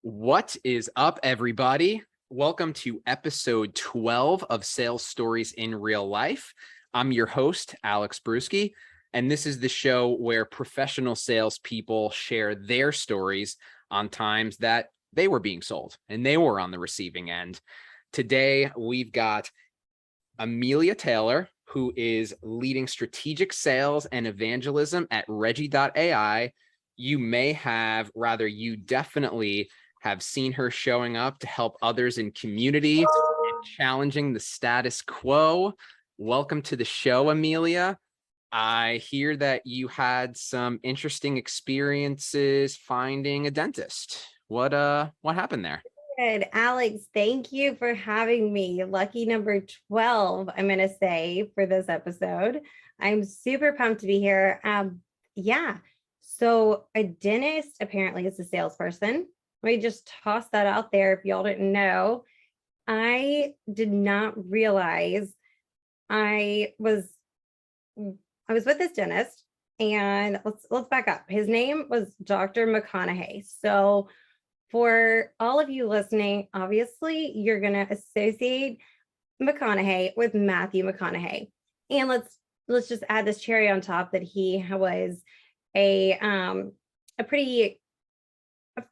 What is up, everybody? Welcome to episode 12 of Sales Stories in Real Life. I'm your host, Alex Bruski, and this is the show where professional salespeople share their stories on times that they were being sold and they were on the receiving end. Today, we've got Amelia Taylor, who is leading strategic sales and evangelism at Regie.ai. You definitely have seen her showing up to help others in community and challenging the status quo. Welcome to the show, Amelia. I hear that you had some interesting experiences finding a dentist. What happened there? Good, Alex, thank you for having me. Lucky number 12, I'm going to say, for this episode. I'm super pumped to be here. So a dentist apparently is a salesperson. Let me just toss that out there if y'all didn't know. I did not realize I was with this dentist, and let's back up. His name was Dr. McConaughey. So for all of you listening, obviously you're going to associate McConaughey with Matthew McConaughey. And let's just add this cherry on top that he was a pretty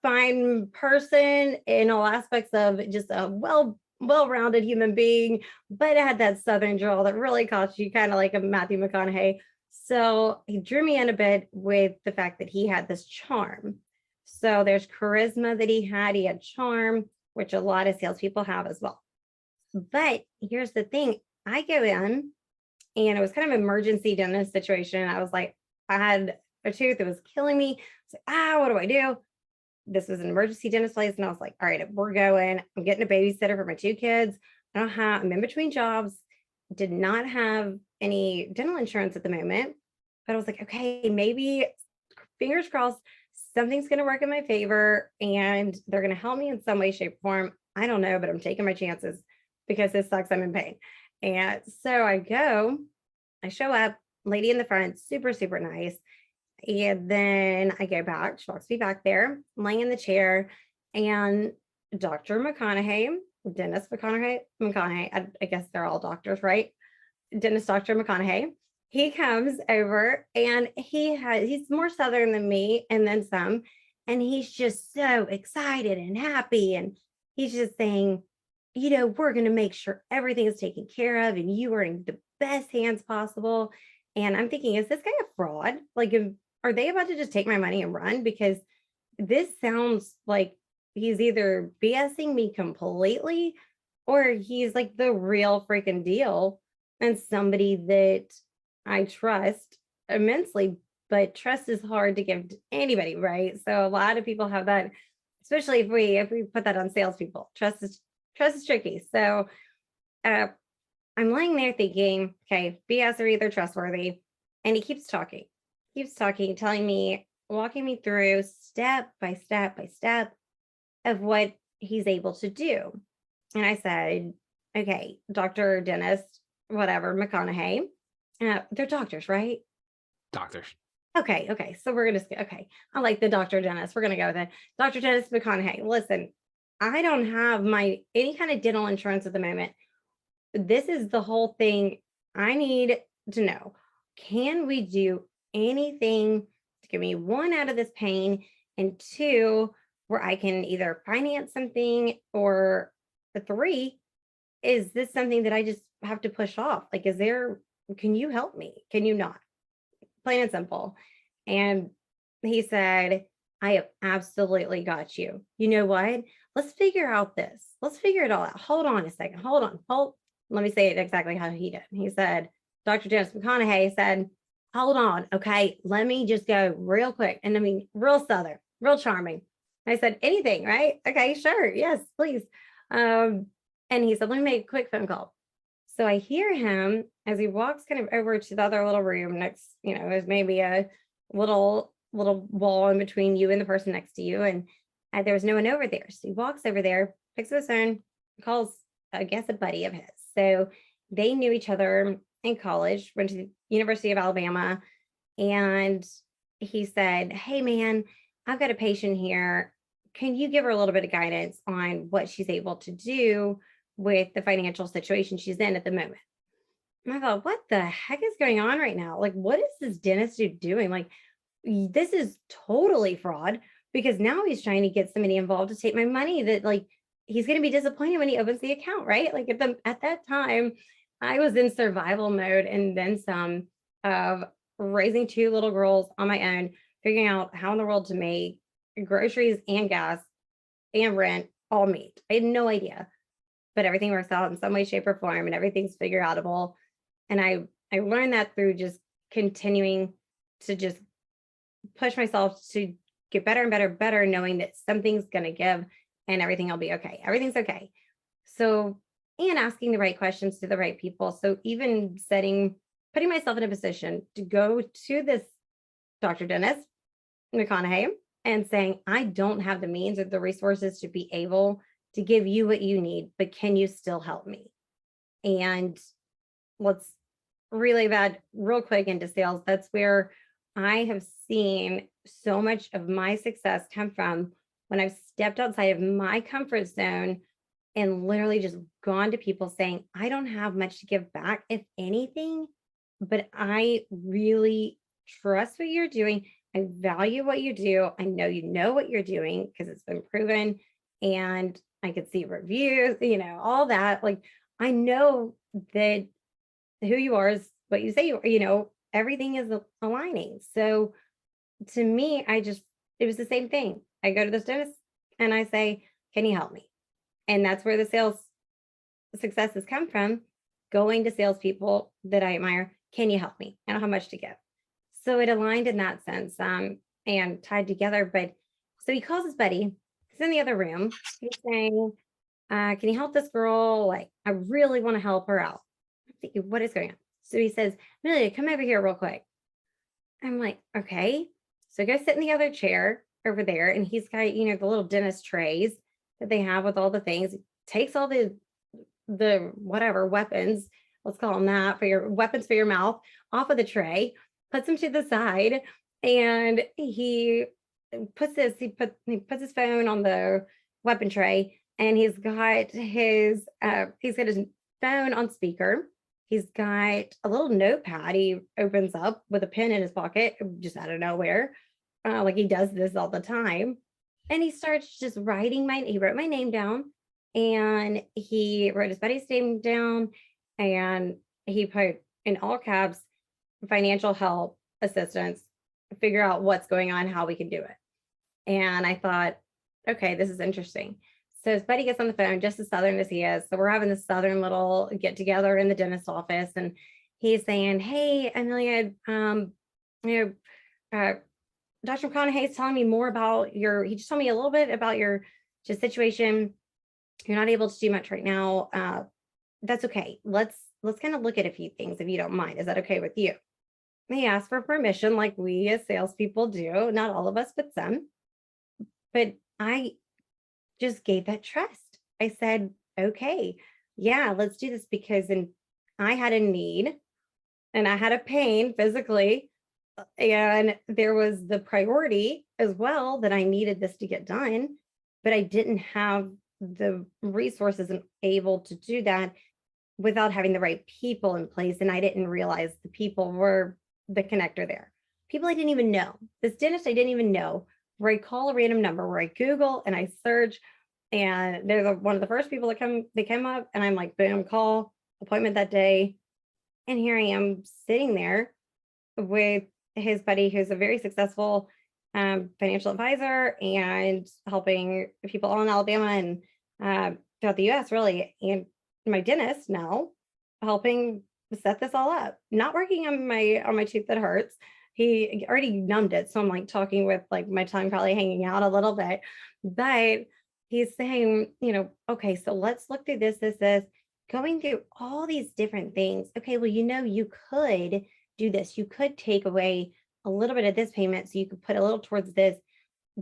fine person in all aspects of just a well-rounded human being, but had that Southern drawl that really caught you, kind of like a Matthew McConaughey. So he drew me in a bit with the fact that he had this charm. So there's charisma that he had charm, which a lot of salespeople have as well. But here's the thing, I go in and it was kind of an emergency dentist situation. I was like, I had a tooth that was killing me. I was like, what do I do? This was an emergency dentist place. And I was like, all right, we're going. I'm getting a babysitter for my two kids. I'm in between jobs, did not have any dental insurance at the moment. But I was like, okay, maybe, fingers crossed, something's going to work in my favor and they're going to help me in some way, shape, or form. I don't know, but I'm taking my chances because this sucks. I'm in pain. And so I show up, lady in the front, super, super nice. And then I go back, she walks me back there, I'm laying in the chair, and Dr. McConaughey, Dennis McConaughey, I guess they're all doctors, right? Dentist Dr. McConaughey, he comes over and he's more Southern than me and then some. And he's just so excited and happy. And he's just saying, we're going to make sure everything is taken care of and you are in the best hands possible. And I'm thinking, is this guy a fraud? Like, are they about to just take my money and run? Because this sounds like he's either BSing me completely or he's like the real freaking deal and somebody that I trust immensely, but trust is hard to give to anybody, right? So a lot of people have that, especially if we put that on salespeople. Trust is tricky. So I'm laying there thinking, okay, BS are either trustworthy, and he keeps talking, telling me, walking me through step by step of what he's able to do. And I said, okay, Dr. Dentist, whatever, McConaughey. They're doctors, right? Doctors. Okay. So we're going to, okay. I like the Dr. Dentist. We're going to go with it. Dr. Dentist McConaughey. Listen, I don't have any kind of dental insurance at the moment. This is the whole thing I need to know. Can we do anything to get me, one, out of this pain, and two, where I can either finance something, or three, is this something that I just have to push off? Like, can you help me? Can you not? Plain and simple. And he said, I have absolutely got you. You know what? Let's figure out this. Let's figure it all out. Hold on a second. Hold. Let me say it exactly how he did. He said, Dr. Dennis McConaughey said, hold on. Okay. Let me just go real quick. And I mean, real Southern, real charming. I said, anything, right? Okay, sure. Yes, please. And he said, let me make a quick phone call. So I hear him as he walks kind of over to the other little room next, there's maybe a little wall in between you and the person next to you. And there was no one over there. So he walks over there, picks up his phone, calls, I guess, a buddy of his. So they knew each other in college, went to the University of Alabama. And he said, hey, man, I've got a patient here can you give her a little bit of guidance on what she's able to do with the financial situation she's in at the moment? And I thought, what the heck is going on right now? Like, what is this dentist dude doing? Like, this is totally fraud, because now he's trying to get somebody involved to take my money that, like, he's going to be disappointed when he opens the account, right? Like at that time, I was in survival mode and then some, of raising two little girls on my own, figuring out how in the world to make groceries and gas and rent all meet. I had no idea, but everything works out in some way, shape, or form, and everything's figure outable. And I learned that through just continuing to just push myself to get better and better, knowing that something's going to give and everything will be okay. Everything's okay. So, and asking the right questions to the right people. So even putting myself in a position to go to this Dr. Dennis McConaughey and saying, I don't have the means or the resources to be able to give you what you need, but can you still help me? And let's relay that real quick into sales. That's where I have seen so much of my success come from, when I've stepped outside of my comfort zone and literally just gone to people saying, I don't have much to give back, if anything, but I really trust what you're doing. I value what you do. I know what you're doing because it's been proven, and I could see reviews, all that. Like, I know that who you are is what you say you are, everything is aligning. So to me, it was the same thing. I go to this dentist and I say, can you help me? And that's where the sales success has come from, going to salespeople that I admire. Can you help me? I don't have much to give. So it aligned in that sense, and tied together. But so he calls his buddy. He's in the other room. He's saying, can you help this girl? Like, I really want to help her out. I'm thinking, what is going on? So he says, Amelia, come over here real quick. I'm like, okay. So go sit in the other chair over there. And he's got, the little dentist trays that they have with all the things. He takes all the whatever weapons, let's call them that, for your weapons for your mouth, off of the tray, puts them to the side, and he puts his phone on the weapon tray, and he's got his phone on speaker. He's got a little notepad he opens up with a pen in his pocket, just out of nowhere. Like he does this all the time. And he starts just he wrote my name down, and he wrote his buddy's name down, and he put in all caps, financial help, assistance, figure out what's going on, how we can do it. And I thought, okay, this is interesting. So his buddy gets on the phone, just as Southern as he is. So we're having this Southern little get together in the dentist office, and he's saying, hey, Amelia, Dr. McConaughey is telling me more about he just told me a little bit about your just situation. You're not able to do much right now. That's okay. Let's kind of look at a few things, if you don't mind. Is that okay with you? And he asked for permission, like we as salespeople do. Not all of us, but some. But I just gave that trust. I said, okay, yeah, let's do this, because I had a need and I had a pain physically, and there was the priority as well that I needed this to get done, but I didn't have the resources and able to do that without having the right people in place. And I didn't realize the people were the connector there. People I didn't even know. This dentist I didn't even know, where I call a random number, where I Google and I search, and they're one of the first people that come up, and I'm like, boom, call, appointment that day. And here I am sitting there with his buddy, who's a very successful financial advisor and helping people all in Alabama and throughout the US, really. And my dentist now helping set this all up, not working on my tooth that hurts. He already numbed it. So I'm like talking with like my tongue probably hanging out a little bit, but he's saying, okay, so let's look through this, going through all these different things. Okay, well, you could do this. You could take away a little bit of this payment, so you could put a little towards this,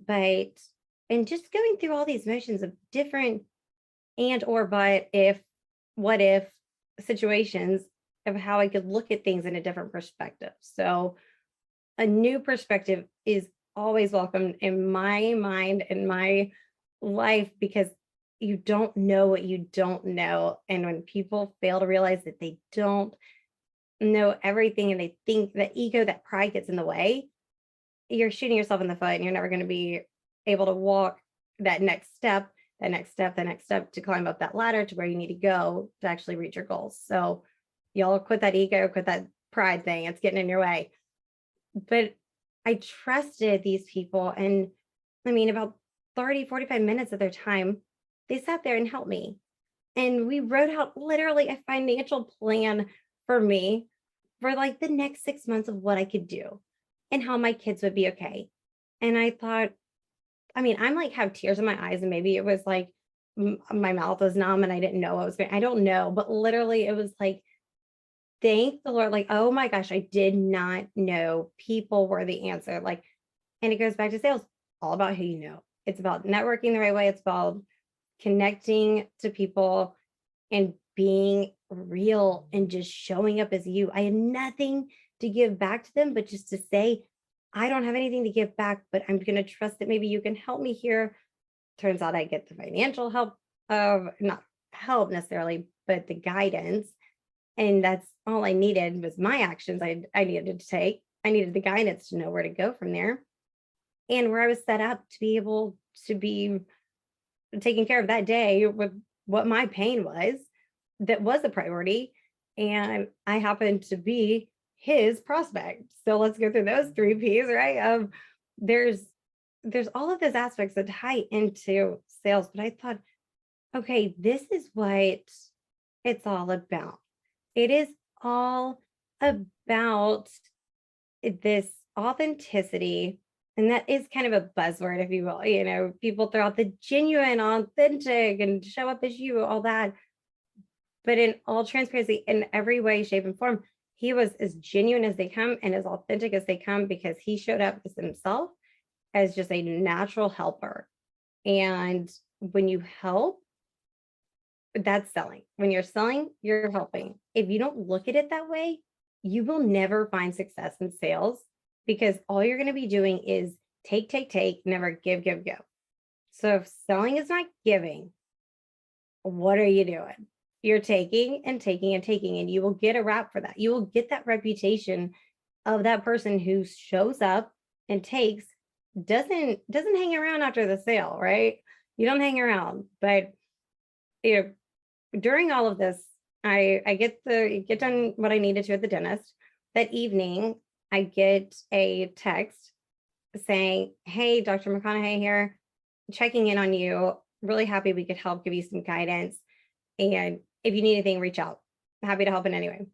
and just going through all these motions of different and or what if situations of how I could look at things in a different perspective. So a new perspective is always welcome in my mind, in my life, because you don't know what you don't know. And when people fail to realize that they don't know everything and they think that ego, that pride gets in the way, you're shooting yourself in the foot and you're never going to be able to walk that next step, that next step, that next step to climb up that ladder to where you need to go to actually reach your goals. So y'all quit that ego, quit that pride thing. It's getting in your way. But I trusted these people. And I mean, about 30, 45 minutes of their time, they sat there and helped me. And we wrote out literally a financial plan for me for like the next 6 months of what I could do and how my kids would be okay. And I thought, I mean, I'm like have tears in my eyes, and maybe it was like my mouth was numb and I didn't know what was going. I don't know, but literally it was like, thank the Lord. Like, oh my gosh, I did not know people were the answer. Like, and it goes back to sales, all about who you know. It's about networking the right way. It's about connecting to people and being real and just showing up as you. I had nothing to give back to them, but just to say, I don't have anything to give back, but I'm going to trust that maybe you can help me here. Turns out I get the financial help of not help necessarily, but the guidance. And that's all I needed was my actions I needed to take. I needed the guidance to know where to go from there and where I was set up to be able to be taking care of that day with what my pain was, that was a priority. And I happened to be his prospect. So let's go through those three P's, right? There's all of those aspects that tie into sales, but I thought, okay, this is what it's all about. It is all about this authenticity. And that is kind of a buzzword, if you will. You know, people throw out the genuine, authentic, and show up as you, all that. But in all transparency, in every way, shape, and form, he was as genuine as they come and as authentic as they come, because he showed up as himself, as just a natural helper. And when you help, that's selling. When you're selling, you're helping. If you don't look at it that way, you will never find success in sales, because all you're going to be doing is take, never give, give. So if selling is not giving, what are you doing? You're taking and taking and taking, and you will get a rap for that. You will get that reputation of that person who shows up and takes, doesn't hang around after the sale, right? You don't hang around. But you know, during all of this, I get done what I needed to at the dentist. That evening, I get a text saying, "Hey, Dr. McConaughey here, checking in on you. Really happy we could help, give you some guidance. And if you need anything, reach out. Happy to help in any way."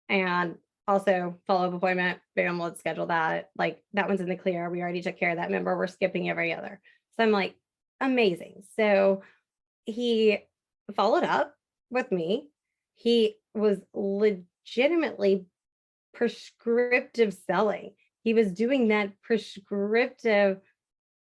And also follow-up appointment, bam, let's schedule that. Like, that one's in the clear. We already took care of that. Remember, we're skipping every other. So I'm like, amazing. So he followed up with me. He was legitimately prescriptive selling. He was doing that prescriptive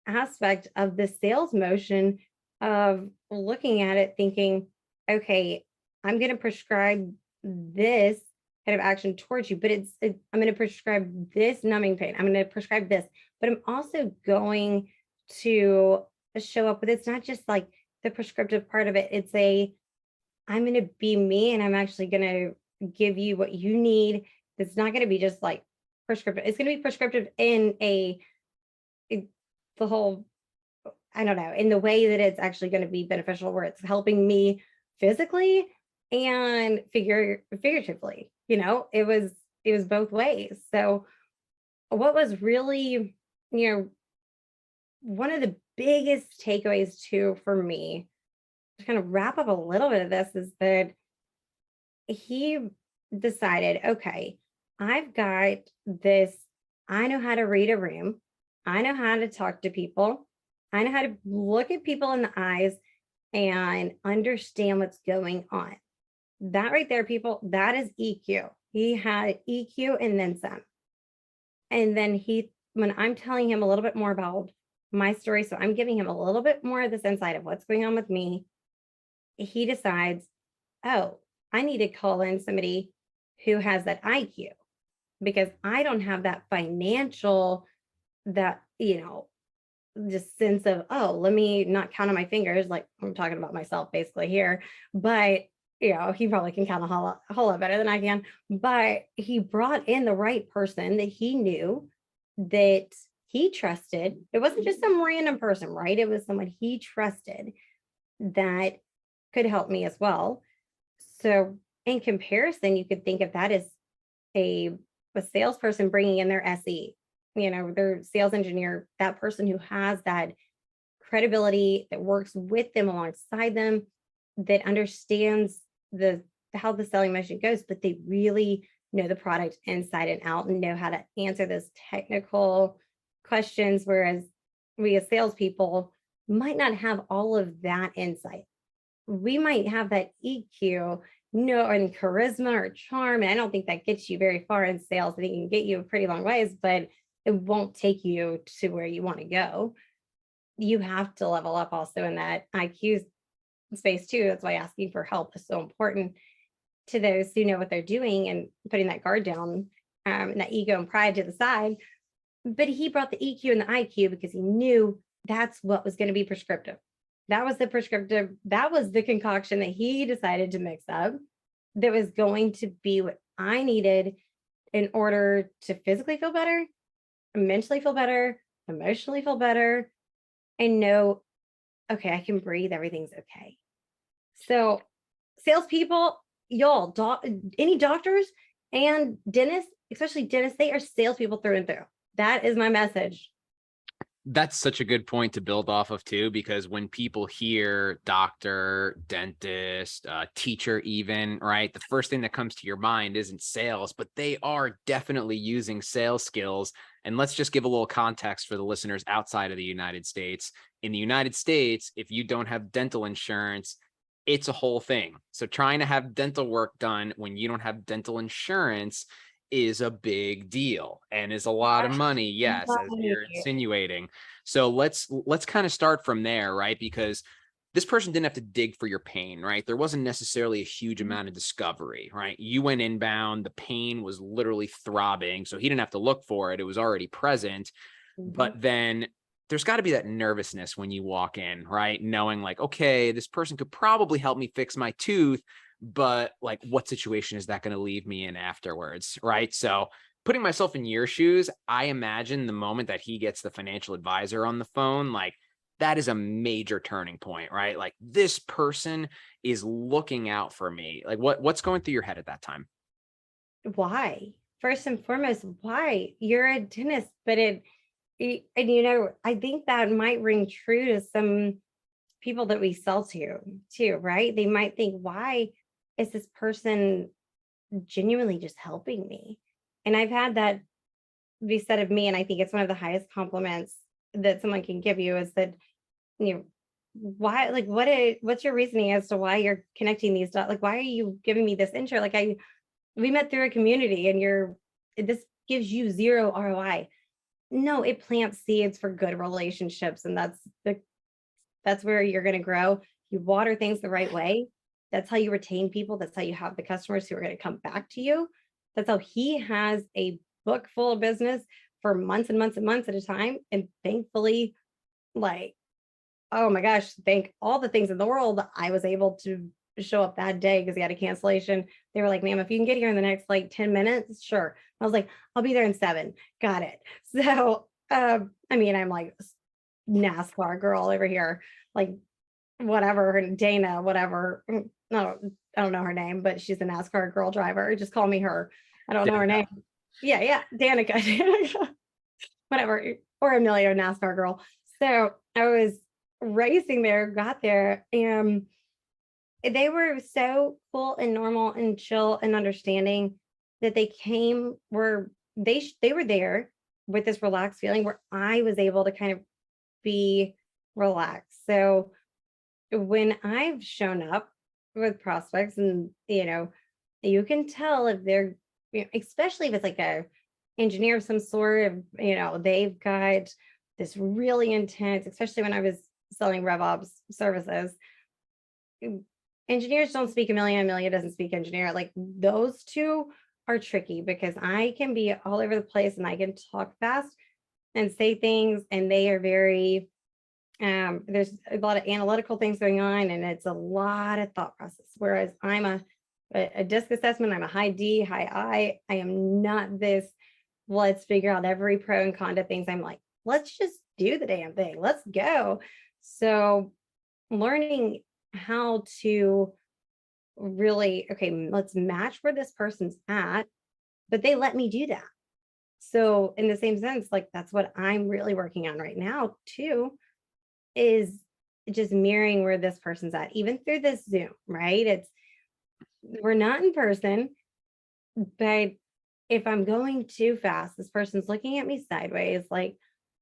aspect of the sales motion of looking at it thinking, okay, I'm going to prescribe this kind of action towards you, but I'm going to prescribe this numbing pain. I'm going to prescribe this, but I'm also going to show up with, it's not just like the prescriptive part of it. It's I'm going to be me, and I'm actually going to give you what you need. It's not going to be just like prescriptive. It's going to be prescriptive in the whole, I don't know, in the way that it's actually going to be beneficial, where it's helping me physically and figuratively. You know, it was both ways. So what was really, one of the biggest takeaways too for me, to kind of wrap up a little bit of this, is that he decided, okay, I've got this. I know how to read a room. I know how to talk to people. I know how to look at people in the eyes and understand what's going on. That right there, people, that is EQ. He had EQ and then some. And then when I'm telling him a little bit more about my story, so I'm giving him a little bit more of this insight of what's going on with me, he decides, oh, I need to call in somebody who has that IQ, because I don't have that financial, that just sense of, oh, let me not count on my fingers. Like I'm talking about myself basically here, but he probably can count a whole lot better than I can. But he brought in the right person that he knew that he trusted. It wasn't just some random person, right? It was someone he trusted that could help me as well. So in comparison, you could think of that as a a salesperson bringing in their SE, their sales engineer, that person who has that credibility, that works with them alongside them, that understands the how the selling motion goes, but they really know the product inside and out and know how to answer those technical questions. Whereas we as salespeople might not have all of that insight. We might have that EQ, and charisma or charm. And I don't think that gets you very far in sales. I think it can get you a pretty long ways, but it won't take you to where you want to go. You have to level up also in that IQ space too. That's why asking for help is so important to those who know what they're doing and putting that guard down, and that ego and pride to the side. But he brought the EQ and the IQ because he knew that's what was going to be prescriptive. That was the concoction that he decided to mix up that was going to be what I needed in order to physically feel better, mentally feel better, emotionally feel better, and know, okay, I can breathe, everything's okay. So, salespeople, y'all, any doctors and dentists, especially dentists, they are salespeople through and through. That is my message. That's such a good point to build off of too, because when people hear doctor, dentist, teacher, even, right, the first thing that comes to your mind isn't sales, but they are definitely using sales skills. And let's just give a little context for the listeners outside of the United States. In the United States, if you don't have dental insurance, it's a whole thing. So trying to have dental work done when you don't have dental insurance is a big deal and is a lot of money. Yes, as you're insinuating. So let's kind of start from there, right? Because this person didn't have to dig for your pain, right? There wasn't necessarily a huge amount of discovery, right? You went inbound, the pain was literally throbbing. So he didn't have to look for it. It was already present. But then there's got to be that nervousness when you walk in, right? Knowing like, okay, this person could probably help me fix my tooth, but like, what situation is that going to leave me in afterwards, right? So putting myself in your shoes, I imagine the moment that he gets the financial advisor on the phone, like that is a major turning point, right? Like this person is looking out for me. Like what's going through your head at that time? Why? First and foremost, why? You're a dentist, but I think that might ring true to some people that we sell to too, right? They might think, why is this person genuinely just helping me? And I've had that be said of me, and I think it's one of the highest compliments that someone can give you is that, you know, why, like, what's your reasoning as to why you're connecting these dots? Like, why are you giving me this intro? Like, we met through a community, and this gives you zero ROI. No, it plants seeds for good relationships, and that's where you're going to grow. You water things the right way. That's how you retain people. That's how you have the customers who are going to come back to you. That's how he has a book full of business for months and months and months at a time. And thankfully, like, oh my gosh, thank all the things in the world, I was able to show up that day because he had a cancellation. They were like, ma'am, if you can get here in the next like 10 minutes, sure. I was like, I'll be there in 7. Got it. So, I mean, I'm like NASCAR girl over here, like whatever, Dana, whatever. No, I don't know her name, but she's a NASCAR girl driver. Just call me her. I don't know her name. Yeah, Danica. Whatever, or Amelia, NASCAR girl. So I was racing there, got there, and they were so cool and normal and chill and understanding that they were there with this relaxed feeling where I was able to kind of be relaxed. So when I've shown up with prospects, and you can tell if they're, especially if it's like a engineer of some sort of, they've got this really intense, especially when I was selling RevOps services. Engineers don't speak Amelia doesn't speak engineer. Like those two are tricky because I can be all over the place and I can talk fast, and say things, and they are very, there's a lot of analytical things going on, and it's a lot of thought process. Whereas I'm a disc assessment, I'm a high D, high I. I am not this, let's figure out every pro and con to things. I'm like, let's just do the damn thing. Let's go. So learning how to really, okay, let's match where this person's at, but they let me do that. So in the same sense, like that's what I'm really working on right now too, is just mirroring where this person's at, even through this Zoom, right? We're not in person, but if I'm going too fast, this person's looking at me sideways, like,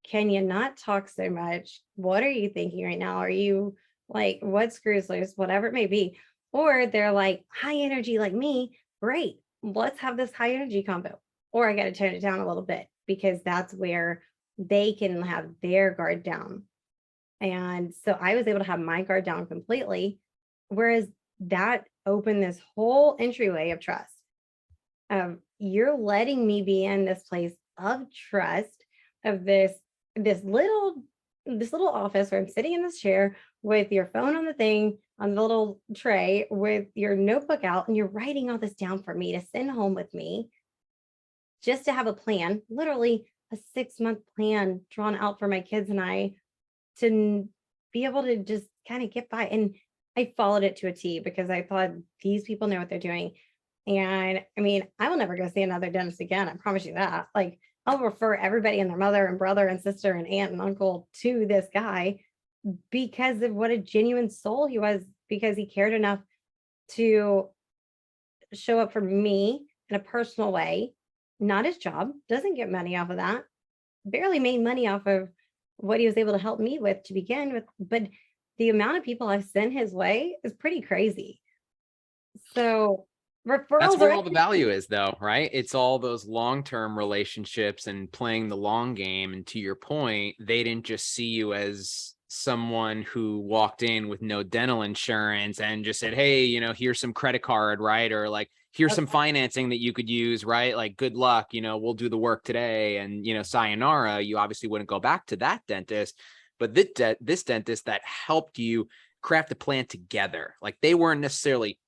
can you not talk so much? What are you thinking right now? Are you like, what screws loose? Whatever it may be. Or they're like high energy like me. Great. Let's have this high energy combo. Or I got to tone it down a little bit, because that's where they can have their guard down. And so I was able to have my guard down completely. Whereas that opened this whole entryway of trust. You're letting me be in this place of trust, of this little office where I'm sitting in this chair with your phone on the thing, on the little tray, with your notebook out, and you're writing all this down for me to send home with me, just to have a plan, literally a 6-month plan drawn out for my kids and I, to be able to just kind of get by. And I followed it to a T, because I thought, these people know what they're doing. And I mean, I will never go see another dentist again. I promise you that. Like, I'll refer everybody and their mother and brother and sister and aunt and uncle to this guy, because of what a genuine soul he was, because he cared enough to show up for me in a personal way. Not his job, doesn't get money off of that, barely made money off of what he was able to help me with to begin with. But the amount of people I've sent his way is pretty crazy. So That's referrals where are all the value is, though, right? It's all those long-term relationships and playing the long game. And to your point, they didn't just see you as someone who walked in with no dental insurance and just said, hey, here's some credit card, right? Or like, here's some financing that you could use, right? Like, good luck, we'll do the work today. And, sayonara. You obviously wouldn't go back to that dentist, but this dentist that helped you craft a plan together. Like, they weren't necessarily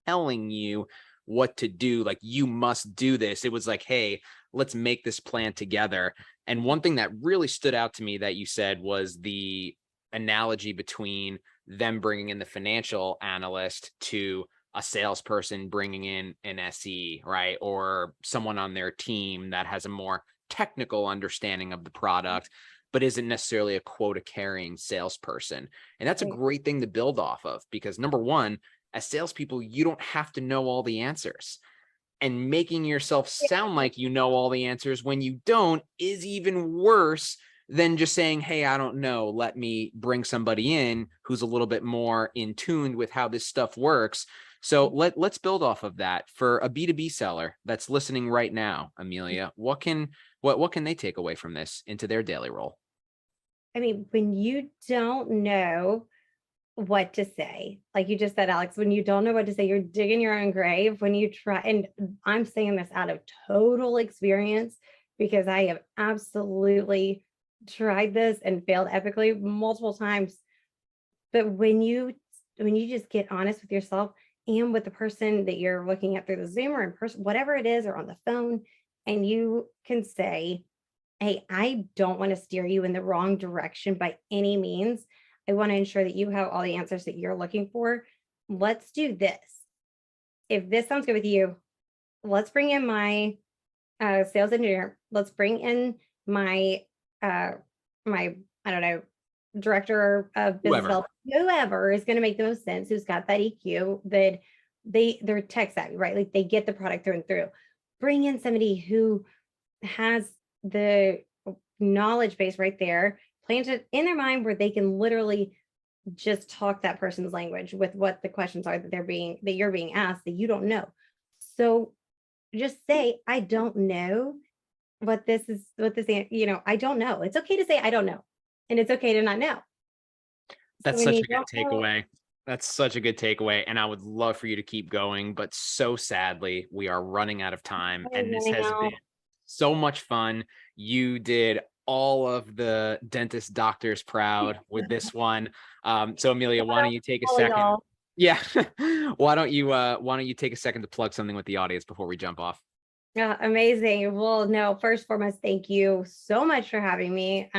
telling you what to do, like, you must do this. It was like, hey, let's make this plan together. And one thing that really stood out to me that you said was the analogy between them bringing in the financial analyst to a salesperson bringing in an SE, right? Or someone on their team that has a more technical understanding of the product, but isn't necessarily a quota carrying salesperson. And that's a great thing to build off of, because number one, as salespeople, you don't have to know all the answers. And making yourself sound like you know all the answers when you don't is even worse than just saying, hey, I don't know, let me bring somebody in who's a little bit more in tune with how this stuff works. So let's build off of that. For a B2B seller that's listening right now, Amelia, what can they take away from this into their daily role? I mean, when you don't know what to say, like you just said, Alex, when you don't know what to say, you're digging your own grave. When you try, and I'm saying this out of total experience, because I have absolutely tried this and failed epically multiple times. But when you just get honest with yourself and with the person that you're looking at through the Zoom or in person, whatever it is, or on the phone, and you can say, hey, I don't want to steer you in the wrong direction by any means. I want to ensure that you have all the answers that you're looking for. Let's do this. If this sounds good with you, let's bring in my sales engineer. Let's bring in my my, I don't know, director of business development, whoever is going to make the most sense, who's got that EQ, that they're tech savvy, right? Like, they get the product through and through. Bring in somebody who has the knowledge base right there, planted in their mind, where they can literally just talk that person's language with what the questions are that you're being asked, that you don't know. So just say, I don't know what this is, I don't know. It's okay to say I don't know, and it's okay to not know. That's such a good takeaway. That's such a good takeaway. And I would love for you to keep going, but so sadly, we are running out of time. And this has been so much fun. You did all of the dentist doctors proud with this one. So Amelia, why don't you take a All second? y'all. Yeah. Why don't you take a second to plug something with the audience before we jump off? Yeah, amazing. Well, no, first and foremost, thank you so much for having me.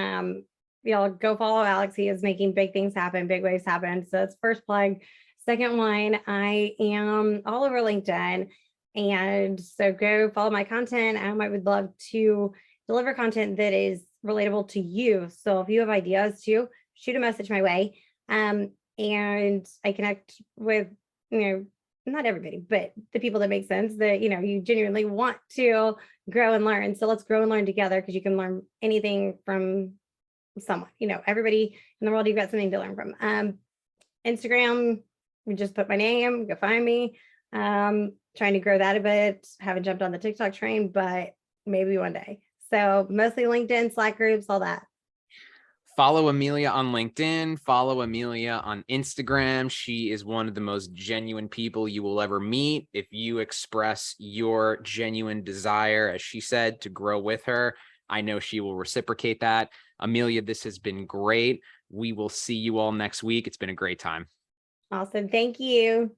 Y'all go follow Alex. He is making big things happen, big waves happen. So that's first plug. Second one, I am all over LinkedIn. And so go follow my content. I would love to deliver content that is relatable to you. So if you have ideas too, shoot a message my way. And I connect with, not everybody, but the people that make sense, that, you genuinely want to grow and learn. So let's grow and learn together, because you can learn anything from someone, everybody in the world, you've got something to learn from. Instagram, you just put my name, go find me. Trying to grow that a bit. Haven't jumped on the TikTok train, but maybe one day. So mostly LinkedIn, Slack groups, all that. Follow Amelia on LinkedIn, follow Amelia on Instagram. She is one of the most genuine people you will ever meet. If you express your genuine desire, as she said, to grow with her, I know she will reciprocate that. Amelia, this has been great. We will see you all next week. It's been a great time. Awesome. Thank you.